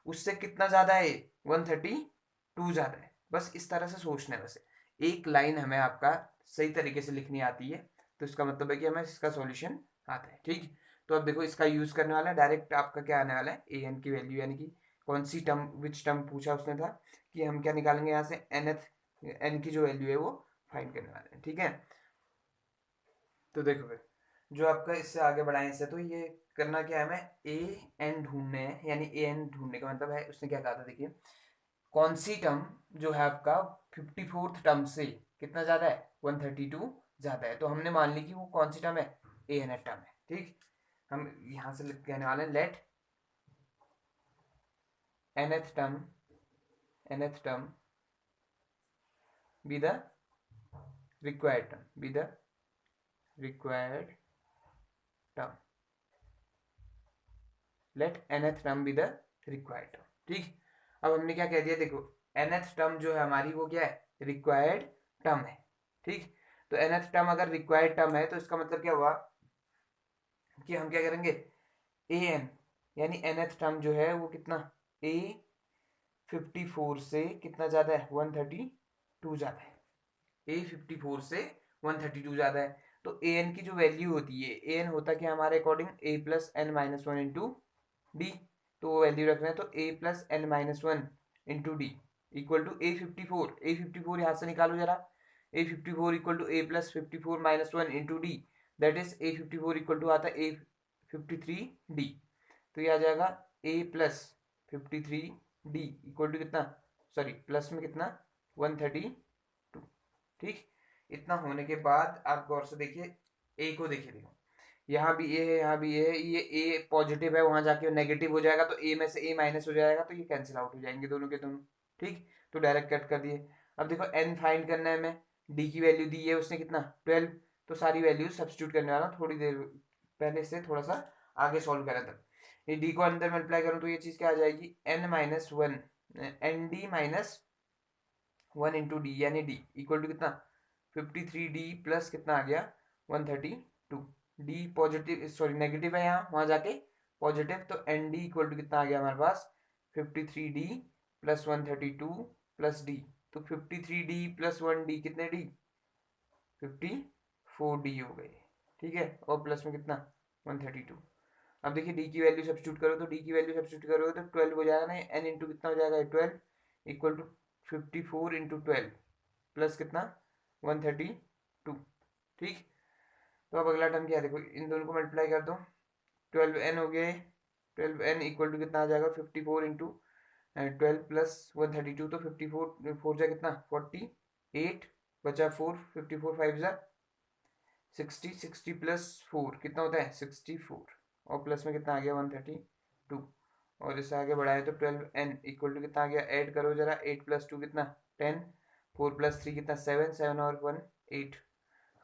उससे कितना ज्यादा है 132 ज्यादा है। बस इस तरह से सोचना है। वैसे एक लाइन हमें आपका सही तरीके से लिखनी आती है, तो इसका मतलब है कि हमें इसका सॉल्यूशन आता है। ठीक, तो अब देखो इसका यूज करने वाला है डायरेक्ट। आपका क्या आने वाला है ए एन की वैल्यू, यानी कि कौन सी टर्म, विच टर्म पूछा उसने था, कि हम क्या निकालेंगे यहाँ से एन की जो वैल्यू है वो फाइंड करने वाले हैं। ठीक है, तो देखो फिर जो आपका इससे आगे बढ़ाएं इससे, तो ये करना क्या है, हमें ए एन ढूंढने हैं। यानी ए एन ढूंढने का मतलब है, उसने क्या कहा था, देखिए कौन सी टर्म जो है आपका 54th टर्म से कितना ज्यादा है 132 ज्यादा है। तो हमने मान ली कि वो कौन सी टर्म है, ए एन टर्म है। ठीक, हम यहां से कहने वाले हैं let nth term be the required term, let nth term be the required term. ठीक, अब हमने क्या कह दिया, देखो nth टर्म जो है हमारी वो क्या है, रिक्वायर्ड टर्म है। ठीक, तो nth टर्म अगर रिक्वायर्ड टर्म है, तो इसका मतलब क्या हुआ कि हम क्या करेंगे ए एन, यानी nth टर्म जो है वो कितना ए 54 से कितना ज्यादा है 132 ज्यादा है। ए 54 से 132 ज्यादा है। तो ए एन की जो वैल्यू होती है, ए एन होता क्या हमारे according a plus n minus one into d. तो वो वैल्यू रख रहे हैं, तो a plus n minus one into d equal to A54 यहाँ से निकालो जरा। A54 equal to a plus 54 minus one into d, that is A54 equal to आता है A53 डी। तो ये आ जाएगा A plus 53 d equal to कितना, सॉरी प्लस में कितना 132। ठीक, इतना होने के बाद आप गौर से देखिए ए को देखिए, देखो यहाँ भी ए है, यहाँ भी ए है, ये ए पॉजिटिव है, वहां जाके नेगेटिव हो जाएगा तो ए में से ए माइनस हो जाएगा, तो ये कैंसिल आउट हो जाएंगे दोनों के दोनों। ठीक, तो डायरेक्ट कट कर दिए। अब देखो एन फाइंड करना है हमें, डी की वैल्यू दी है उसने कितना 12, तो सारी वैल्यू सब्स्टिट्यूट करने वाला हूँ, थोड़ी देर पहले से थोड़ा सा आगे सॉल्व करा था। ये डी को अंदर मल्टीप्लाई करूँ तो ये चीज़ क्या आ जाएगी, n minus one, n d minus 1 into d, यानी डी इक्वल टू कितना 53d प्लस कितना आ गया 132। डी पॉजिटिव सॉरी नेगेटिव है यहाँ, वहां जाके पॉजिटिव, तो एन डी इक्वल टू कितना आ गया हमारे पास 53d प्लस 132 प्लस डी, तो 53d प्लस 1d कितने डी 54d हो गए। ठीक है, और प्लस में कितना 132। अब देखिए डी की वैल्यू सब्स्टिट्यूट करो, तो डी की वैल्यू सब्स्टिट्यूट करोगे तो 12 हो जाएगा ना, एन इंटू कितना हो जाएगा 12 इक्वल टू 54 इंटू 12 प्लस कितना 132। ठीक, तो अब अगला टर्म क्या है, देखो इन दोनों को मल्टीप्लाई कर दो, 12n हो गए, 12n इक्वल टू कितना आ जाएगा 54 इंटू 12 प्लस 132, तो 54 फोर जा कितना 48 बचा 4, 54 फाइव जा 60, 60 प्लस 4 कितना होता है 64, और प्लस में कितना आ गया 132, और इससे आगे बढ़ाए तो 12n इक्वल टू कितना आ गया, ऐड करो जरा, 8 प्लस 2 कितना 10, 4 प्लस 3 कितना 7, 7 और 1 8,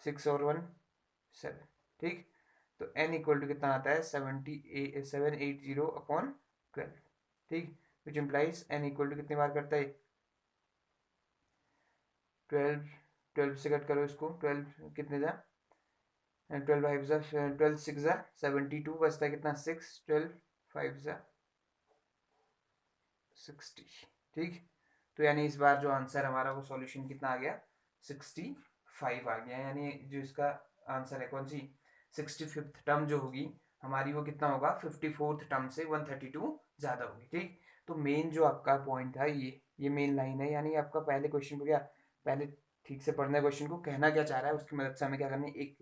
6 और 1 7। ठीक, तो n इक्वल टू कितना आता है 780 अपॉन 12। ठीक, which implies n equal to कितनी बार करता है 12, 12 से कट करो इसको, 12 कितने जा 12 फाइव जा 12 सिक्स जा 72, बचता है कितना 6, 12 फाइव जा 60। ठीक, तो यानी इस बार जो आंसर हमारा वो सॉल्यूशन कितना आ गया 65 आ गया, यानी जो इसका आंसर है कौन सी 65th टर्म जो होगी हमारी वो कितना होगा 54th टर्म से 132 ज़्यादा होगी। ठीक, तो मेन जो आपका पॉइंट था ये मेन लाइन है, यानी आपका पहले क्वेश्चन को क्या, पहले ठीक से पढ़ना है क्वेश्चन को, कहना क्या चाह रहा है उसकी मदद से हमें क्या करना है, एक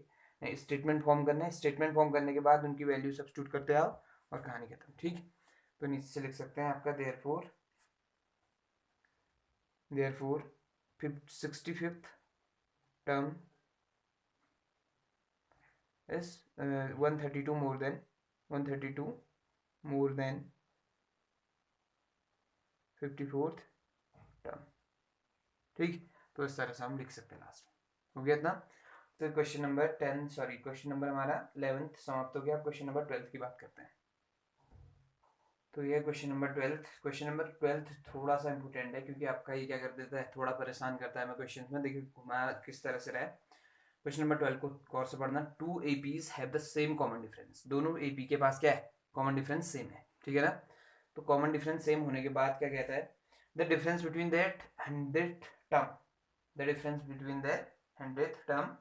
स्टेटमेंट फॉर्म करना है, स्टेटमेंट फॉर्म करने के बाद उनकी वैल्यू सब्स्टिट्यूट करते आओ और कहानी खत्म। ठीक, तो नीचे से लिख सकते हैं आपका therefore 65th term is 132 more than 54th term। ठीक, तो इस तरह से हम लिख सकते हैं लास्ट में, हो गया इतना। तो question number 10 sorry question number हमारा 11th समाप्त हो गया। क्वेश्चन नंबर 12 की बात करते हैं। तो ये क्वेश्चन नंबर 12। क्वेश्चन नंबर 12 थोड़ा सा इंपॉर्टेंट है, क्योंकि आपका ये क्या कर देता है, थोड़ा परेशान करता है हमें क्वेश्चन में। देखिए हमारा किस तरह से रहा है क्वेश्चन नंबर 12 को गौर से पढ़ना। 2 APs have the same common difference, दोनों AP के पास क्या है कॉमन डिफरेंस सेम है। ठीक है ना, तो कॉमन डिफरेंस सेम होने के बाद क्या कहता है, the difference between that 100th term, the difference between that 100th term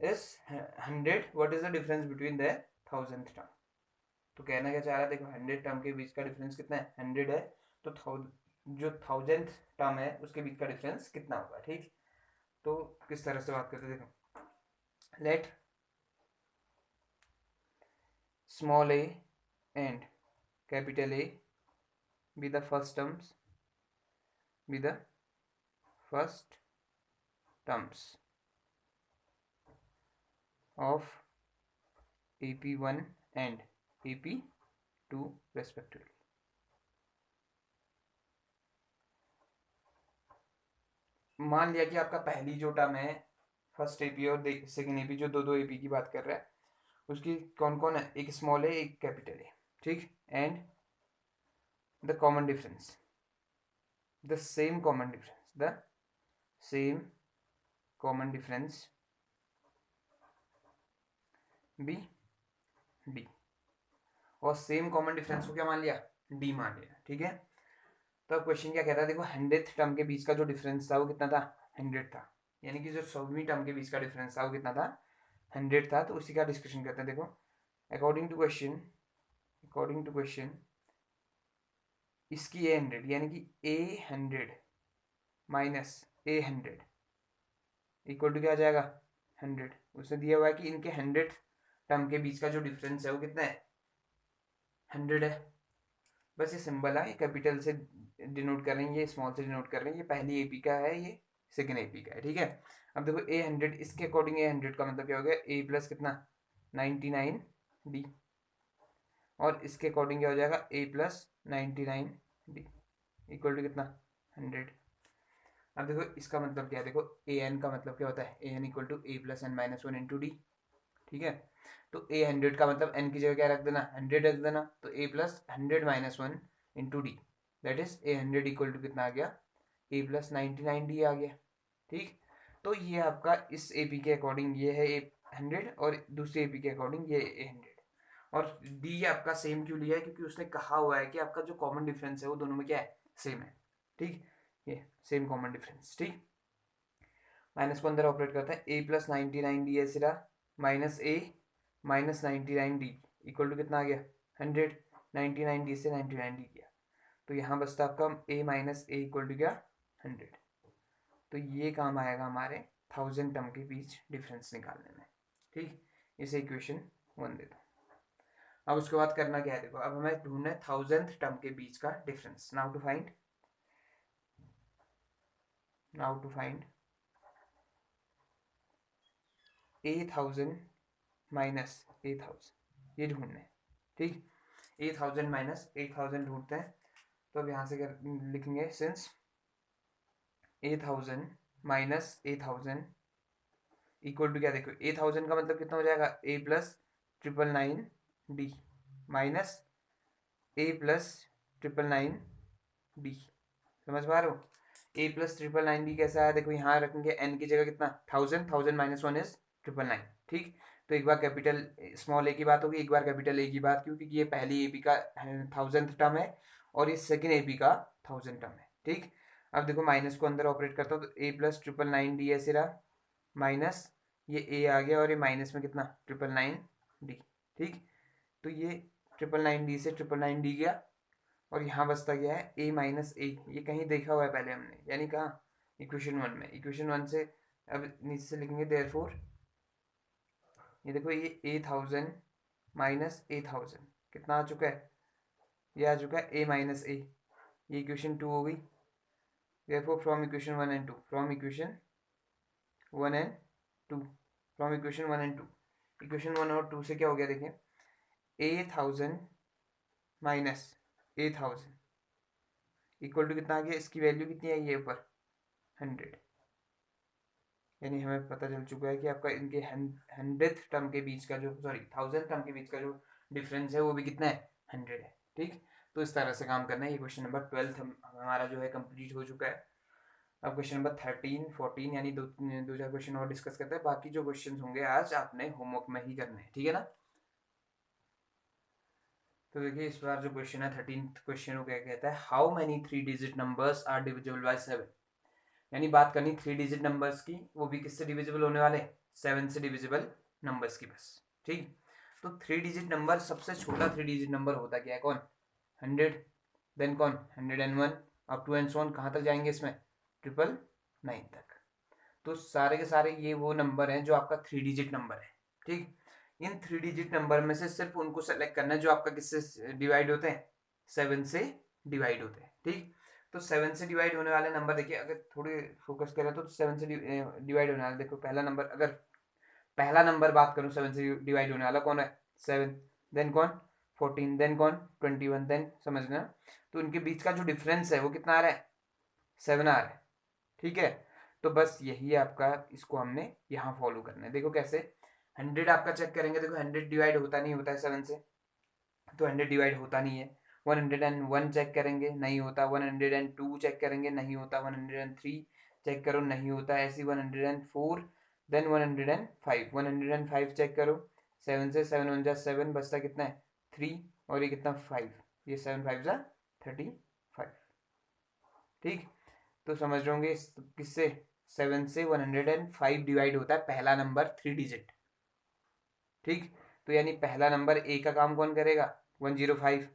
is 100, what is the difference between the 1000th term. तो कहना क्या चाह रहा है, देखो 100 टर्म के बीच का डिफरेंस कितना है 100 है, तो जो 1000th टर्म है उसके बीच का डिफरेंस कितना होगा। ठीक, तो किस तरह से बात करते हैं, देखो let small a and capital A be the first terms, be the first terms of AP1 and AP2 respectively। मान लिया कि आपका पहली जो टर्म है फर्स्ट एपी और सेकेंड एपी, जो दो एपी की बात कर रहा है, उसकी कौन कौन है, एक स्मॉल है एक कैपिटल है। ठीक, and the common difference, the same common difference, the same common difference be d, और सेम कॉमन डिफरेंस को क्या मान लिया डी मान लिया। ठीक है, तो क्वेश्चन क्या कहता है, देखो 100th टर्म के बीच का जो डिफरेंस था वो कितना था 100 था, यानी कि जो 100वीं टर्म के बीच का डिफरेंस था वो कितना था 100 था। तो उसी का डिस्कशन करते हैं। देखो अकॉर्डिंग टू क्वेश्चन इसकी A100 यानी कि A100 minus A100 equal to क्या आ जाएगा 100। उसने दिया हुआ है कि इनके 100th टर्म के बीच का जो डिफरेंस है वो कितना है 100 है। बस ये सिंबल है, कैपिटल से डिनोट कर रहे हैं, ये स्मॉल से डिनोट कर रहे हैं, ये पहली एपी का है, ये सेकेंड एपी का है, ठीक है। अब देखो A100, इसके अकॉर्डिंग A100 का मतलब क्या हो गया, A प्लस कितना 99D, और इसके अकॉर्डिंग क्या हो जाएगा, A plus 99D equal to कितना 100। अब देखो इसका मतलब क्या है, देखो an का मतलब क्या होता है, an equal to a plus n minus one into d, ठीक है। तो A100 का मतलब n की जगह क्या रख देना, 100 रख देना, तो a plus 100 minus one into d, that is A100 equal to कितना आ गया, a प्लस 99D आ गया, ठीक। तो ये आपका इस एपी के अकॉर्डिंग ये है A100, और दूसरी एपी के अकॉर्डिंग ये A100। और डी आपका सेम क्यों लिया है, क्योंकि उसने कहा हुआ है कि आपका जो कॉमन डिफरेंस है वो दोनों में क्या है, सेम है, ठीक। ये सेम कॉमन डिफरेंस, ठीक। माइनस को अंदर ऑपरेट करते हैं, a प्लस 99D है सिरा, minus a minus 99D equal to कितना आ गया 100, 99D से 99D गया, तो यहाँ बचता आपका a minus a equal to क्या 100। तो ये काम आएगा हमारे 1000 टर्म के बीच डिफरेंस निकालने में, ठीक। इसे इक्वेशन 1 दे दो। अब उसके बाद करना क्या है, देखो अब हमें ढूंढना है 1000th टर्म के बीच का difference. Now to find A1000 minus A1000, ये ढूंढना है, ठीक। A1000 माइनस A1000 ढूंढते हैं, तो अब यहाँ से क्या लिखेंगे, since A1000 minus A1000 equal to क्या, देखो A1000 का मतलब कितना हो जाएगा, a plus 999D minus a plus 999D, समझ पा रहे हो। a प्लस 999D कैसा है, देखो यहाँ रखेंगे n की जगह कितना 1000 माइनस वन इज 999, ठीक। तो एक बार कैपिटल स्मॉल ए की बात होगी, एक बार कैपिटल ए की बात, क्योंकि ये पहली एपी का 1000th टर्म है और ये सेकेंड एपी का 1000 टर्म है, ठीक। अब देखो माइनस को अंदर ऑपरेट करता हूँ, तो a प्लस 999D है सिरा, माइनस ये a आ गया, और ये माइनस में कितना 999D, ठीक। तो ये 999D से 999D गया, और यहाँ बचता गया है a माइनस ए, ये कहीं देखा हुआ है पहले हमने, यानी कहाँ, इक्वेशन 1 में। इक्वेशन 1 से अब नीचे से लिखेंगे देयरफॉर, ये देखो ये A1000 माइनस A1000 कितना आ चुका है, ये आ चुका है a माइनस ए, ये इक्वेशन 2 हो गई। Therefore from equation 1 and 2, from equation 1 and 2, from equation 1 and 2, equation 1 और 2 से क्या हो गया, देखें A1000 minus A1000 equal to कितना आ गया, इसकी वैल्यू कितनी आई है ऊपर 100, यानी हमें पता चल चुका है कि आपका इनके 100th टर्म के बीच का जो, सॉरी 1000 टर्म के बीच का जो डिफरेंस है वो भी कितना है 100 है, ठीक। तो इस तरह से काम करना है। ये क्वेश्चन नंबर 12 हमारा जो है कंप्लीट हो चुका है। अब क्वेश्चन नंबर 13 14 यानी दो चार क्वेश्चन और डिस्कस करते हैं, बाकी जो क्वेश्चन होंगे आज आपने होमवर्क में ही करने हैं, ठीक है ना। तो देखिए इस बार जो क्वेश्चन है 13th क्वेश्चन वो क्या कहता है, how many 3 digit numbers are divisible by 7, यानी बात करनी 3 डिजिट नंबर्स की, वो भी किससे डिविजिबल होने वाले, 7 से डिविजिबल नंबर्स की बस, ठीक। तो 3 डिजिट नंबर, सबसे छोटा 3 डिजिट नंबर होता क्या है, कौन 100, देन कौन 101, up to and so on, कहाँ तक जाएंगे इसमें 999 तक। तो सारे के सारे ये वो नंबर हैं जो आपका 3 डिजिट नंबर है, ठीक। इन 3 डिजिट नंबर में से सिर्फ उनको सेलेक्ट करना है जो आपका किससे डिवाइड होते हैं, 7 से डिवाइड होते हैं, ठीक। तो 7 से डिवाइड होने वाले नंबर देखिए, अगर थोड़ी फोकस करें तो 7 से डिवाइड होने वाला, देखो पहला नंबर, अगर पहला नंबर बात करूं 7 से डिवाइड होने वाला कौन है 7, देन कौन 14, देन कौन 21, देन समझना। तो उनके बीच का जो डिफरेंस है वो कितना आ रहा है 7 आ रहा है, ठीक है। तो बस यही आपका, इसको हमने यहाँ फॉलो करना है। देखो कैसे, 100 आपका चेक करेंगे, देखो 100 डिवाइड होता नहीं होता है 7 से, तो 100 डिवाइड होता नहीं है। 101 चेक करेंगे, नहीं होता। 102 चेक करेंगे, नहीं होता। 103 चेक करो, नहीं होता। ऐसी 104, देन 105, 105 चेक करो, 7 से 7 1 जा 7, बचता कितना है 3, और ये कितना 5, ये 7 5 जा 35, ठीक। तो समझ रहे होंगे किससे, 7 से 105 डिवाइड होता है पहला नंबर 3 डिजिट, ठीक। तो यानी पहला नंबर ए का काम कौन करेगा 105,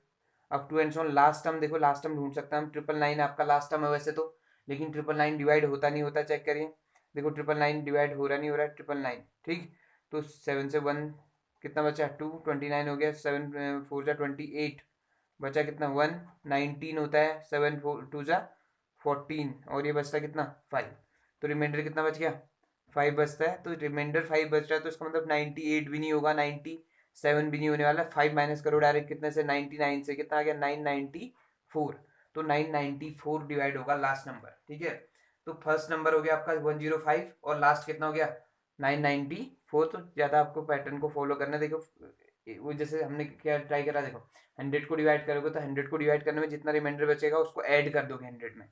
up to and on last term, देखो लास्ट टर्म ढूंढ सकते हैं हम, 999 आपका लास्ट टर्म है वैसे तो, लेकिन 999 डिवाइड होता नहीं होता, चेक करिए, देखो 999 डिवाइड हो रहा नहीं हो रहा है 999, ठीक। तो 7 से 1 कितना बचा 2, 29 हो गया, 7 4 जा 28, बचा कितना 1, 19 होता है, 7 टू जा 14, और ये बचता कितना 5, तो रिमाइंडर कितना बच गया 5 बचता है, तो रिमाइंडर 5 बच रहा है, तो इसका मतलब 98 भी नहीं होगा, 97 भी नहीं होने वाला। 5 माइनस करो डायरेक्ट कितने से, 99 से, कितना आ गया 994, तो 994 डिवाइड होगा लास्ट नंबर, ठीक है। तो फर्स्ट नंबर हो गया आपका 105 और लास्ट कितना हो गया 994। तो ज्यादा आपको पैटर्न को फॉलो करना है। देखो वो जैसे हमने क्या ट्राई करा, देखो 100 को डिवाइड करोगे तो 100 को डिवाइड करने में जितना रिमाइंडर बचेगा उसको ऐड कर दोगे 100 में,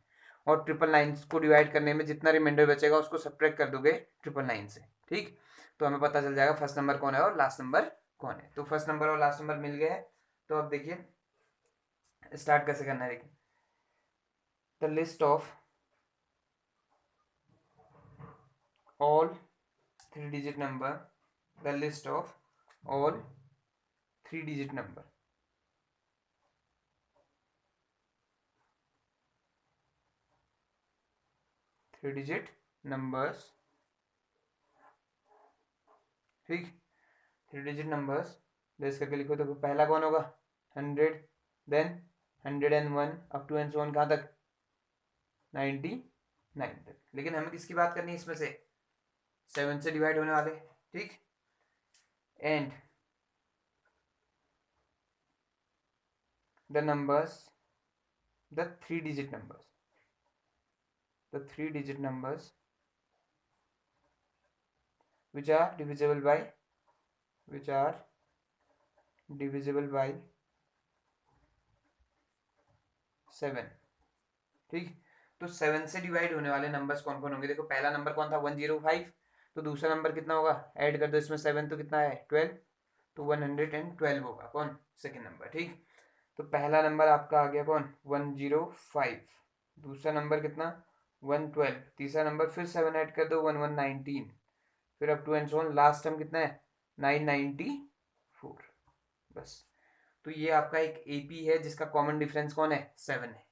और 999 को डिवाइड करने में जितना रिमाइंडर बचेगा उसको सब्ट्रैक्ट कर दोगे 999 से, ठीक। तो हमें पता चल जाएगा फर्स्ट नंबर कौन है और लास्ट नंबर कौन है। तो फर्स्ट नंबर और लास्ट नंबर मिल गए हैं। तो अब देखिए स्टार्ट कैसे करना है। देखिए the list of all 3-digit number, the list of all 3-digit number, ठीक 3-digit numbers बेस करके लिखो। तो पहला कौन होगा 100, then 101 up to and so on, कहाँ तक 99 तक। लेकिन हमें किसकी बात करनी है इसमें से, 7 से डिवाइड होने वाले, ठीक। And the numbers, the 3-digit numbers, the 3-digit numbers which are divisible by, which are divisible by 7, ठीक। तो 7 से डिवाइड होने वाले नंबर्स कौन कौन होंगे। देखो पहला नंबर कौन था 105, तो दूसरा नंबर कितना होगा, ऐड कर दो इसमें 7, तो कितना है 12, तो 112 होगा कौन सेकेंड नंबर, ठीक। तो पहला नंबर आपका आ गया कौन 105, दूसरा नंबर कितना 112, तीसरा नंबर फिर 7 ऐड कर दो 1119, फिर up to and so on, last term कितना है 994, बस। तो ये आपका एक एपी है जिसका कॉमन डिफरेंस कौन है 7 है,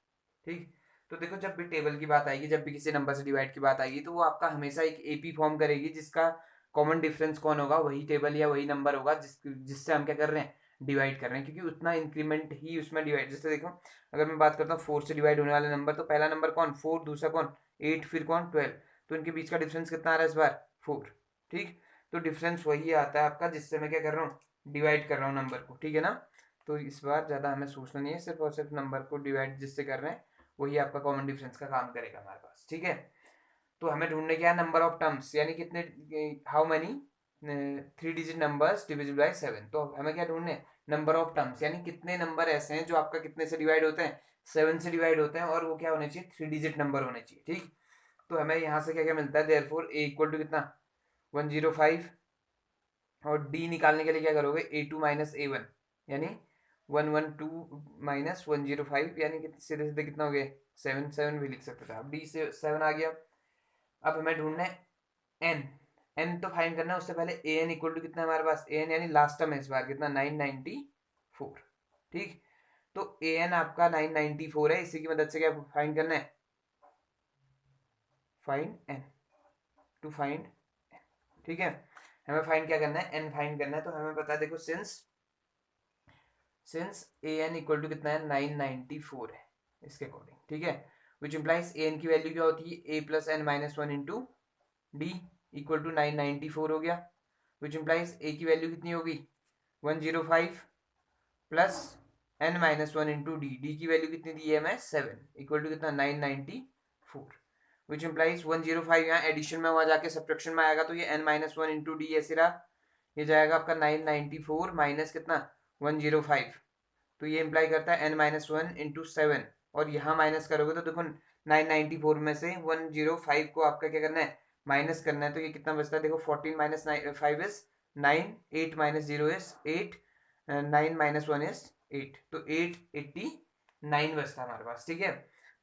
ठीक। तो देखो जब भी टेबल की बात आएगी, जब भी किसी नंबर से डिवाइड की बात आएगी, तो वो आपका हमेशा एक एपी फॉर्म करेगी जिसका कॉमन डिफरेंस कौन होगा, वही टेबल या वही नंबर होगा जिससे हम क्या कर रहे हैं डिवाइड कर रहे हैं, क्योंकि उतना इंक्रीमेंट ही उसमें डिवाइड। जैसे देखो अगर मैं बात करता हूँ 4 से डिवाइड होने वाले नंबर, तो पहला नंबर कौन 4, दूसरा कौन 8, फिर कौन 12, तो इनके बीच का डिफरेंस कितना आ रहा है इस बार 4, ठीक। तो डिफरेंस वही आता है आपका जिससे मैं क्या कर रहा हूँ डिवाइड कर रहा हूँ नंबर को, ठीक है ना। तो इस बार ज़्यादा हमें सोचना नहीं है, सिर्फ और सिर्फ नंबर को डिवाइड जिससे कर रहे हैं वही आपका कॉमन डिफरेंस का काम करेगा हमारे पास, ठीक है। तो हमें ढूंढने क्या है नंबर ऑफ टर्म्स, यानी कितने, how many 3-digit numbers divisible by 7। तो हमें क्या ढूंढने नंबर ऑफ टर्म्स, यानी कितने नंबर ऐसे हैं जो आपका कितने से डिवाइड होते हैं 7 से डिवाइड होते हैं, और वो क्या होने चाहिए 3-digit नंबर होने चाहिए, ठीक। तो हमें यहाँ से क्या क्या मिलता है, देयरफॉर ए इक्वल टू कितना 105, और डी निकालने के लिए क्या करोगे A2 माइनस A1, यानी 112 माइनस 105, यानी कि सीधे सीधे कितना हो गया 7, 7 भी लिख सकते थे। अब डी से 7 आ गया। अब हमें ढूंढना है एन, एन तो फाइंड करना है, उससे पहले ए एन इक्वल टू कितना है हमारे पास, ए एन यानी लास्ट टर्म है इस बार कितना 994, ठीक। तो ए एन आपका 994 है, इसी की मदद से क्या फाइंड करना है, फाइंड एन, टू फाइंड, ठीक है। हमें फाइंड क्या करना है एन फाइंड करना है। तो हमें पता है देखो since a n equal to कितना है 994 है इसके अकॉर्डिंग, ठीक है। विच इम्प्लाइज ए एन की वैल्यू क्या होती है a plus n minus 1 into d equal to 994 हो गया। विच इम्प्लाइज ए की वैल्यू कितनी होगी 105 plus n minus 1 into d, d की वैल्यू कितनी दी है हमें 7 इक्वल टू कितना 994, विच इम्प्लाइज 105 यहाँ एडिशन में वहां जाके सब्ट्रैक्शन में आएगा, तो ये n माइनस 1 इंटू डी ऐसे रहा, ये जाएगा आपका 994 माइनस कितना 105, तो ये इम्प्लाई करता है n माइनस 1 इंटू 7, और यहाँ माइनस करोगे तो देखो 994 में से 105 को आपका क्या करना है माइनस करना है, तो ये कितना बचता है देखो 14 minus 5 is 9, 8 minus 0 is 8, 9 minus 1 is 8, तो 889 बचता है हमारे पास, ठीक है।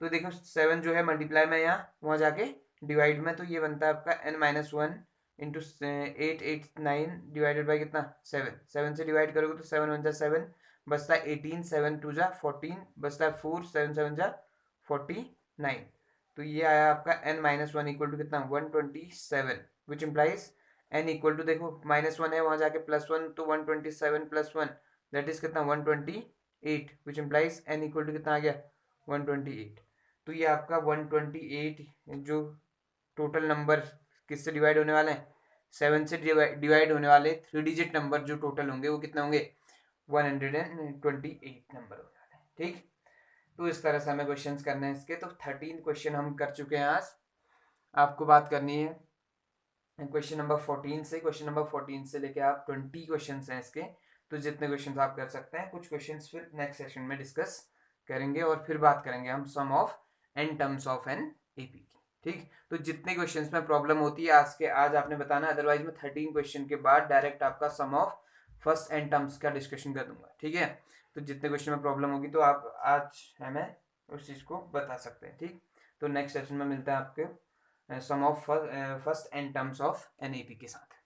तो देखो 7 जो है मल्टीप्लाई में यहाँ वहाँ जाके डिवाइड में, तो ये बनता है आपका n minus 1 into 889 divided by कितना 7, 7 से डिवाइड करोगे तो 7 1 जा 7, बचता है 18, 7 2 जा 14, बचता है 4, 7 7 जा 49, तो ये आया आपका n माइनस 1 इक्वल टू कितना 127, which implies n equal to देखो माइनस 1 है वहाँ जाके प्लस 1, तो 127 प्लस 1 दैट इज कितना 128, 8 which implies n equal to कितना आ गया 128। तो ये आपका 128 जो टोटल नंबर किससे डिवाइड होने वाले हैं 7 से डिवाइड होने वाले 3 डिजिट नंबर जो टोटल होंगे वो कितने होंगे 128 नंबर होने वाले हैं। ठीक, तो इस तरह से हमें क्वेश्चंस करने हैं इसके। तो 13 क्वेश्चन हम कर चुके हैं आज। आपको बात करनी है क्वेश्चन नंबर 14 से लेके आप 20 क्वेश्चन हैं इसके। तो जितने क्वेश्चन आप कर सकते हैं, कुछ क्वेश्चन फिर नेक्स्ट सेशन में डिस्कस करेंगे और फिर बात करेंगे हम sum of n terms of an AP की। ठीक, तो जितने क्वेश्चंस में प्रॉब्लम होती है आज आपने बताना, अदरवाइज मैं 13 क्वेश्चन के बाद डायरेक्ट आपका सम ऑफ फर्स्ट एन टर्म्स का डिस्कशन कर दूंगा। ठीक है, तो जितने क्वेश्चन में प्रॉब्लम होगी तो आप आज हमें उस चीज़ को बता सकते हैं। ठीक, तो नेक्स्ट सेशन में मिलता है आपके sum of first n terms of an AP के साथ।